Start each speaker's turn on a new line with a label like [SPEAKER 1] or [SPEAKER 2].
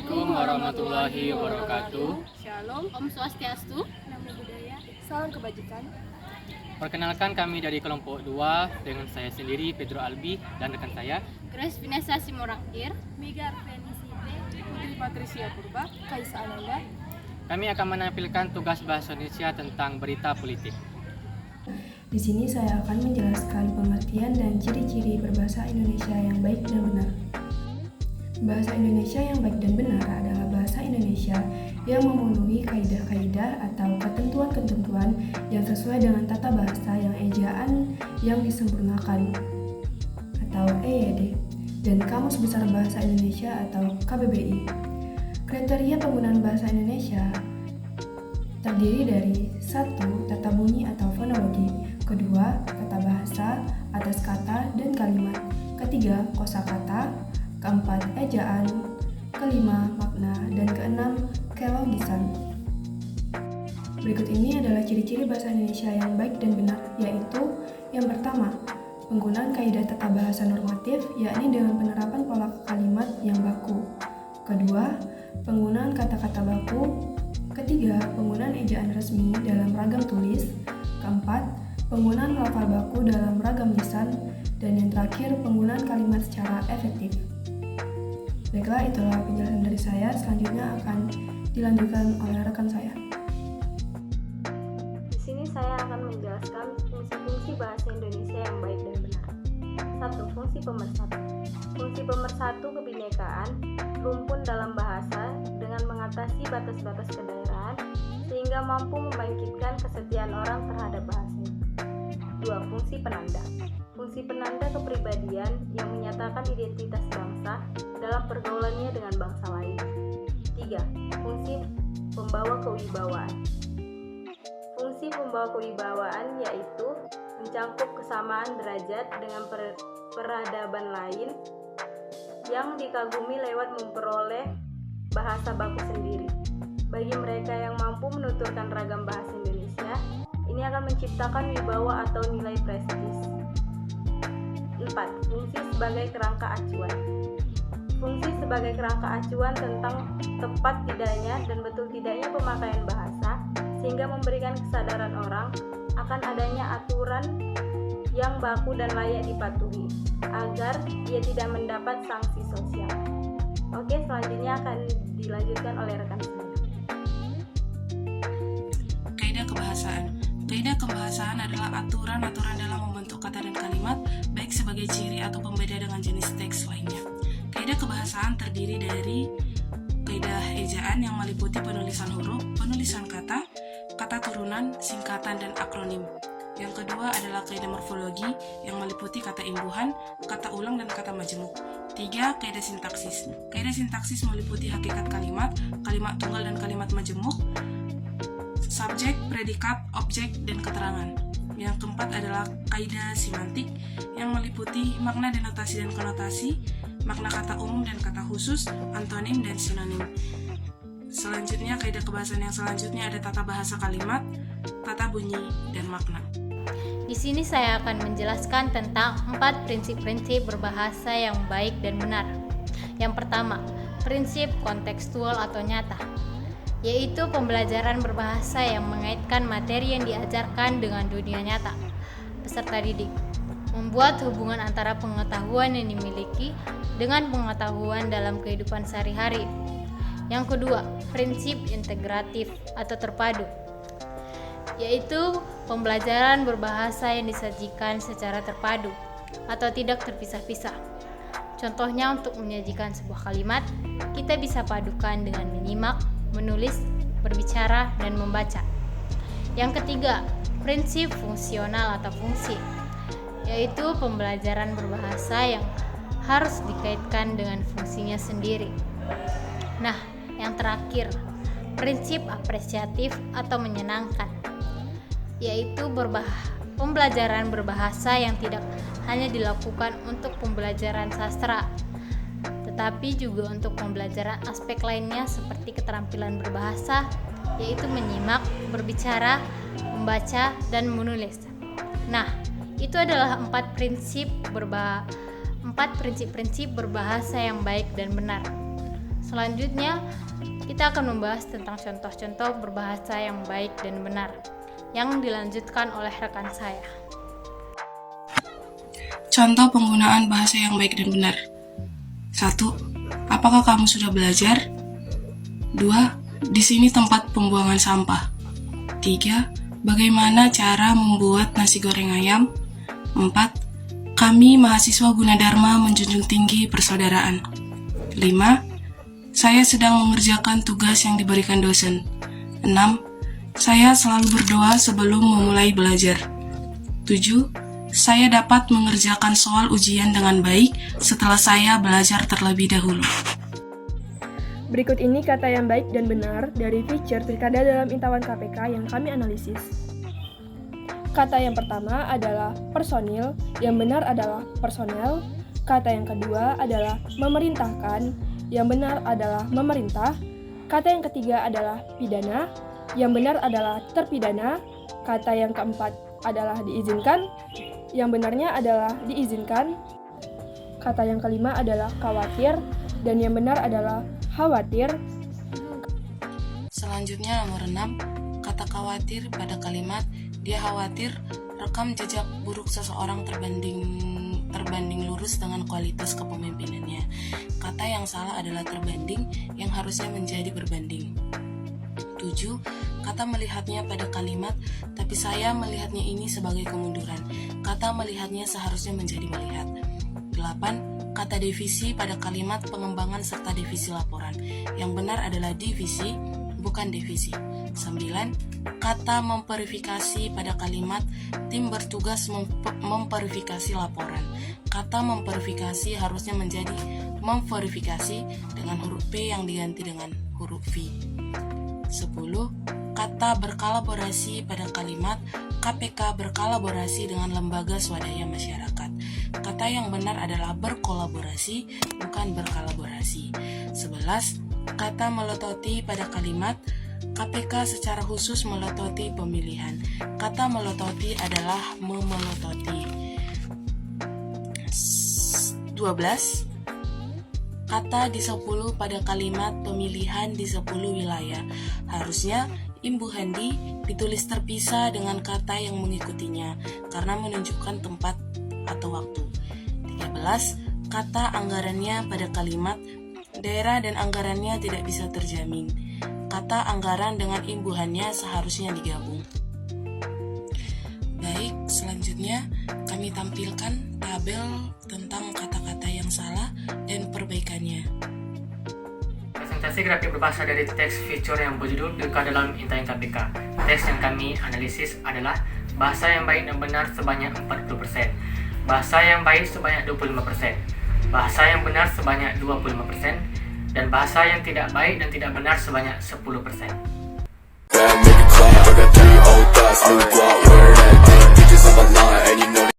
[SPEAKER 1] Assalamualaikum warahmatullahi wabarakatuh.
[SPEAKER 2] Shalom, Om Swastiastu, Namo Buddhaya,
[SPEAKER 3] Salam kebajikan.
[SPEAKER 1] Perkenalkan, kami dari kelompok 2 dengan saya sendiri Pedro Albi dan rekan saya
[SPEAKER 2] Grace Vanessa Simorakir,
[SPEAKER 3] Mega Felicite, Putri Patricia Purba, Kaisa Ananda.
[SPEAKER 1] Kami akan menampilkan tugas bahasa Indonesia tentang berita politik.
[SPEAKER 4] Di sini saya akan menjelaskan pengertian dan ciri-ciri berbahasa Indonesia yang baik dan benar. Bahasa Indonesia yang baik dan benar adalah bahasa Indonesia yang memenuhi kaidah-kaidah atau ketentuan-ketentuan yang sesuai dengan tata bahasa yang ejaan yang disempurnakan atau EYD dan Kamus Besar Bahasa Indonesia atau KBBI. Kriteria penggunaan bahasa Indonesia terdiri dari 1. Tata bunyi atau fonologi, 2. Tata bahasa atas kata dan kalimat, 3. Kosakata, 4. Ejaan, 5. Makna, dan 6. Kelogisan. Berikut ini adalah ciri-ciri bahasa Indonesia yang baik dan benar, yaitu yang pertama, penggunaan kaidah tata bahasa normatif, yakni dengan penerapan pola kalimat yang baku. Kedua, penggunaan kata-kata baku. Ketiga, penggunaan ejaan resmi dalam ragam tulis. Keempat, penggunaan lafal baku dalam ragam lisan. Dan yang terakhir, penggunaan kalimat secara efektif. Baiklah, itulah penjelasan dari saya. Selanjutnya akan dilanjutkan oleh rekan saya.
[SPEAKER 5] Di sini saya akan menjelaskan fungsi-fungsi bahasa Indonesia yang baik dan benar. 1. Fungsi pemersatu. Fungsi pemersatu kebinekaan, rumpun dalam bahasa dengan mengatasi batas-batas kedaerahan sehingga mampu membangkitkan kesetiaan orang terhadap bahasanya. 2. Fungsi penanda. Fungsi penanda kepribadian yang menyatakan identitas bangsa dalam pergaulannya dengan bangsa lain. 3. Fungsi pembawa kewibawaan. Fungsi pembawa kewibawaan yaitu mencangkup kesamaan derajat dengan peradaban lain yang dikagumi lewat memperoleh bahasa baku sendiri. Bagi mereka yang mampu menuturkan ragam bahasa Indonesia, ini akan menciptakan wibawa atau nilai prestis. 4. Fungsi sebagai kerangka acuan. Fungsi sebagai kerangka acuan tentang tepat tidaknya dan betul tidaknya pemakaian bahasa, sehingga memberikan kesadaran orang akan adanya aturan yang baku dan layak dipatuhi, agar ia tidak mendapat sanksi sosial. Oke, selanjutnya akan dilanjutkan oleh rekan saya.
[SPEAKER 6] Kaidah kebahasaan. Kaidah kebahasaan adalah aturan-aturan dalam membentuk kata dan kalimat, baik sebagai ciri atau pembeda dengan jenis teks lainnya. Kaidah kebahasaan terdiri dari kaidah ejaan yang meliputi penulisan huruf, penulisan kata, kata turunan, singkatan, dan akronim. Yang kedua adalah kaidah morfologi yang meliputi kata imbuhan, kata ulang, dan kata majemuk. 3. Kaidah sintaksis. Kaidah sintaksis meliputi hakikat kalimat, kalimat tunggal dan kalimat majemuk, subjek, predikat, objek, dan keterangan. Yang keempat adalah kaidah simantik yang meliputi makna denotasi dan konotasi, makna kata umum dan kata khusus, antonim dan sinonim. Selanjutnya, kaidah kebahasaan yang selanjutnya ada tata bahasa kalimat, tata bunyi, dan makna.
[SPEAKER 2] Di sini saya akan menjelaskan tentang 4 prinsip-prinsip berbahasa yang baik dan benar. Yang pertama, prinsip kontekstual atau nyata, yaitu pembelajaran berbahasa yang mengaitkan materi yang diajarkan dengan dunia nyata. Peserta didik membuat hubungan antara pengetahuan yang dimiliki dengan pengetahuan dalam kehidupan sehari-hari. Yang kedua, prinsip integratif atau terpadu, yaitu pembelajaran berbahasa yang disajikan secara terpadu atau tidak terpisah-pisah. Contohnya, untuk menyajikan sebuah kalimat, kita bisa padukan dengan menyimak, menulis, berbicara, dan membaca. Yang ketiga, prinsip fungsional atau fungsi, yaitu pembelajaran berbahasa yang harus dikaitkan dengan fungsinya sendiri. Nah, yang terakhir, prinsip apresiatif atau menyenangkan, yaitu pembelajaran berbahasa yang tidak hanya dilakukan untuk pembelajaran sastra, tetapi juga untuk pembelajaran aspek lainnya seperti keterampilan berbahasa, yaitu menyimak, berbicara, membaca, dan menulis. Nah, itu adalah 4 prinsip-prinsip berbahasa yang baik dan benar. Selanjutnya, kita akan membahas tentang contoh-contoh berbahasa yang baik dan benar yang dilanjutkan oleh rekan saya.
[SPEAKER 6] Contoh penggunaan bahasa yang baik dan benar. 1. Apakah kamu sudah belajar? 2. Di sini tempat pembuangan sampah. 3. Bagaimana cara membuat nasi goreng ayam? 4. Kami mahasiswa Gunadarma menjunjung tinggi persaudaraan. 5. Saya sedang mengerjakan tugas yang diberikan dosen. 6. Saya selalu berdoa sebelum memulai belajar. 7. Saya dapat mengerjakan soal ujian dengan baik setelah saya belajar terlebih dahulu.
[SPEAKER 4] Berikut ini kata yang baik dan benar dari feature pilkada dalam Intawan KPK yang kami analisis. Kata yang pertama adalah personil, yang benar adalah personel. Kata yang kedua adalah memerintahkan, yang benar adalah memerintah. Kata yang ketiga adalah pidana, yang benar adalah terpidana. Kata yang keempat adalah diizinkan, yang benarnya adalah diizinkan. Kata yang kelima adalah khawatir, dan yang benar adalah khawatir.
[SPEAKER 6] Selanjutnya nomor 6, kata khawatir pada kalimat dia khawatir rekam jejak buruk seseorang terbanding lurus dengan kualitas kepemimpinannya. Kata yang salah adalah terbanding yang harusnya menjadi berbanding. 7. Kata melihatnya pada kalimat tapi saya melihatnya ini sebagai kemunduran. Kata melihatnya seharusnya menjadi melihat. 8. Kata divisi pada kalimat pengembangan serta divisi laporan. Yang benar adalah divisi, bukan divisi. 9. Kata memverifikasi pada kalimat tim bertugas memverifikasi laporan. Kata memverifikasi harusnya menjadi memverifikasi dengan huruf P yang diganti dengan huruf V. 10. Kata berkolaborasi pada kalimat KPK berkolaborasi dengan lembaga swadaya masyarakat. Kata yang benar adalah berkolaborasi, bukan berkolaborasi. 11. Kata melototi pada kalimat KPK secara khusus melototi pemilihan. Kata melototi adalah memelototi. 12. Kata di 10 pada kalimat pemilihan di 10 wilayah. Harusnya Imbu Handi ditulis terpisah dengan kata yang mengikutinya karena menunjukkan tempat atau waktu. 13. Kata anggarannya pada kalimat daerah dan anggarannya tidak bisa terjamin. Kata anggaran dengan imbuhannya seharusnya digabung. Baik, selanjutnya kami tampilkan tabel tentang kata-kata yang salah dan perbaikannya.
[SPEAKER 1] Presentasi grafik berbahasa dari teks feature yang berjudul Pilkada dalam Intawan KPK. Teks yang kami analisis adalah bahasa yang baik dan benar sebanyak 40%, bahasa yang baik sebanyak 25%, bahasa yang benar sebanyak 25%, dan bahasa yang tidak baik dan tidak benar sebanyak 10%.
[SPEAKER 7] Bad nigga clap, I got 3 old thoughts, new guap, wearing that dick, bitches on my line, and you know